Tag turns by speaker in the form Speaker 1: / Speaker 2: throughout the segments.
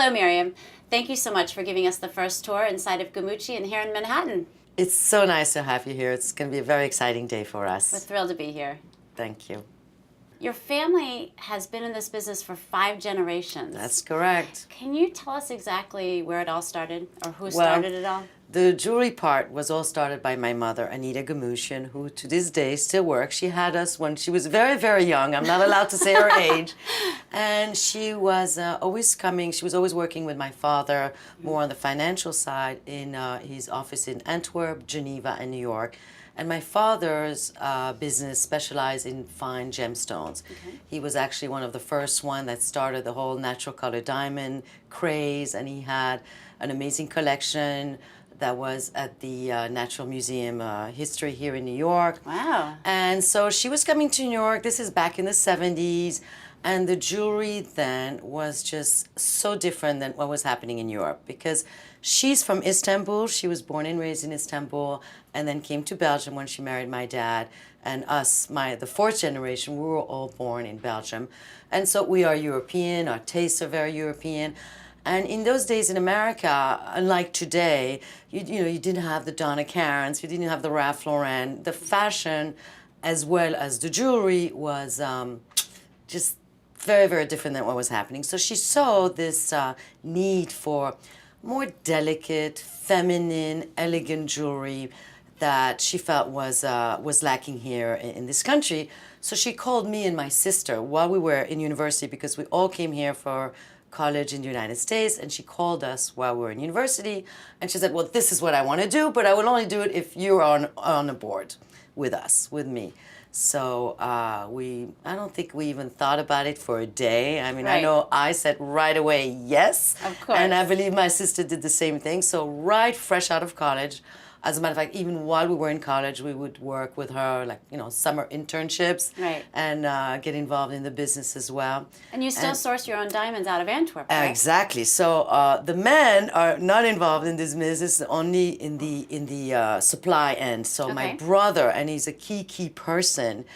Speaker 1: Hello, Miriam. Thank you so much for giving us the first tour inside of Gumuchian here in Manhattan.
Speaker 2: It's so nice to have you here. It's going to be a very exciting day for us.
Speaker 1: We're thrilled to be here.
Speaker 2: Thank you.
Speaker 1: Your family has been in this business for 5 generations.
Speaker 2: That's correct.
Speaker 1: Can you tell us exactly where it all started, or who started it all?
Speaker 2: The jewelry part was all started by my mother, Anita Gumuchian, who to this day still works. She had us when she was very, very young. I'm not allowed to say her age. And she was always coming. She was always working with my father, more on the financial side, in his office in Antwerp, Geneva, and New York. And my father's business specialized in fine gemstones. Okay. He was actually one of the first one that started the whole natural color diamond craze, and he had an amazing collection that was at the Natural Museum History here in New York.
Speaker 1: Wow.
Speaker 2: And so she was coming to New York. This is back in the 70s. And the jewelry then was just so different than what was happening in Europe, because she's from Istanbul. She was born and raised in Istanbul and then came to Belgium when she married my dad. And us, the fourth generation, we were all born in Belgium. And so we are European, our tastes are very European. And in those days in America, unlike today, you didn't have the Donna Karens, you didn't have the Ralph Lauren. The fashion as well as the jewelry was just very, very different than what was happening. So she saw this need for more delicate, feminine, elegant jewelry that she felt was lacking here in this country. So she called me and my sister while we were in university, because we all came here for college in the United States, and she called us while we were in university, and she said, well, this is what I want to do, but I will only do it if you're on a board with us, with me. So I don't think we even thought about it for a day. I mean, right. I know I said right away yes. Of course. And I believe my sister did the same thing. So right fresh out of college, as a matter of fact, even while we were in college, we would work with her, like, summer internships, right, and get involved in the business as well.
Speaker 1: And you still source your own diamonds out of Antwerp, right?
Speaker 2: Exactly. So the men are not involved in this business, only in the supply end. So my brother, and he's a key person,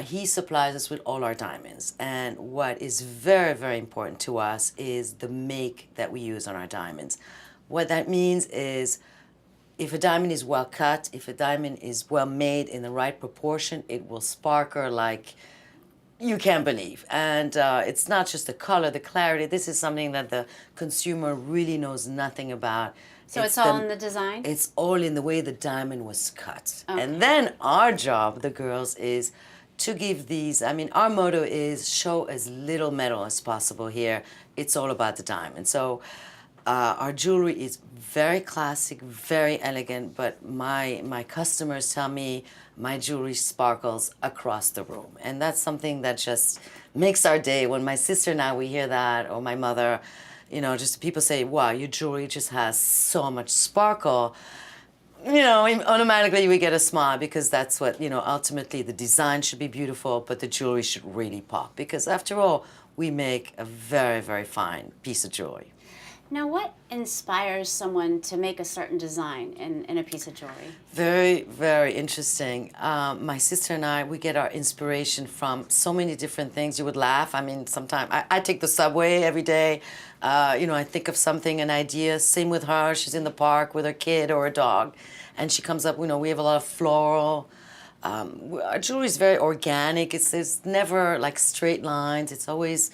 Speaker 2: he supplies us with all our diamonds. And what is very, very important to us is the make that we use on our diamonds. What that means is, if a diamond is well cut, if a diamond is well made in the right proportion, it will sparkle like you can't believe. And it's not just the color, the clarity. This is something that the consumer really knows nothing about.
Speaker 1: So it's all in the design?
Speaker 2: It's all in the way the diamond was cut. Okay. And then our job, the girls, is to give these, our motto is show as little metal as possible here. It's all about the diamond. So our jewelry is very classic, very elegant, but my customers tell me my jewelry sparkles across the room. And that's something that just makes our day. When my sister and I, we hear that, or my mother, just people say, wow, your jewelry just has so much sparkle. Automatically we get a smile, because that's what, ultimately the design should be beautiful, but the jewelry should really pop. Because after all, we make a very, very fine piece of jewelry.
Speaker 1: Now, what inspires someone to make a certain design in a piece of jewelry?
Speaker 2: Very, very interesting. My sister and I, we get our inspiration from so many different things. You would laugh. Sometimes I take the subway every day. I think of something, an idea. Same with her. She's in the park with her kid or a dog, and she comes up, we have a lot of floral. Our jewelry is very organic. It's never like straight lines. It's always,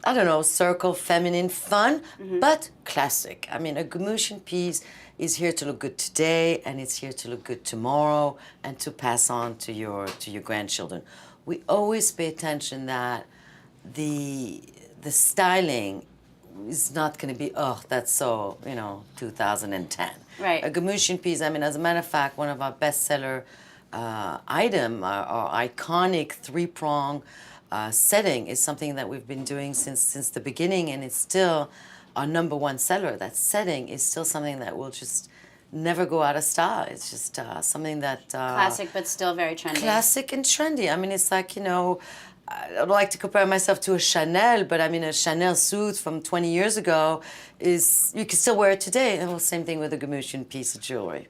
Speaker 2: I don't know, circle, feminine, fun, but classic. A Gumuchian piece is here to look good today, and it's here to look good tomorrow, and to pass on to your grandchildren. We always pay attention that the styling is not going to be, oh, that's so, 2010.
Speaker 1: Right.
Speaker 2: A Gumuchian piece, as a matter of fact, one of our bestseller item, our iconic three-prong setting, is something that we've been doing since the beginning, and it's still our #1 seller. That setting is still something that will just never go out of style. It's just something that...
Speaker 1: classic, but still very trendy.
Speaker 2: Classic and trendy. It's like, I don't like to compare myself to a Chanel, but a Chanel suit from 20 years ago you can still wear it today. And the same thing with a Gumuchian piece of jewelry.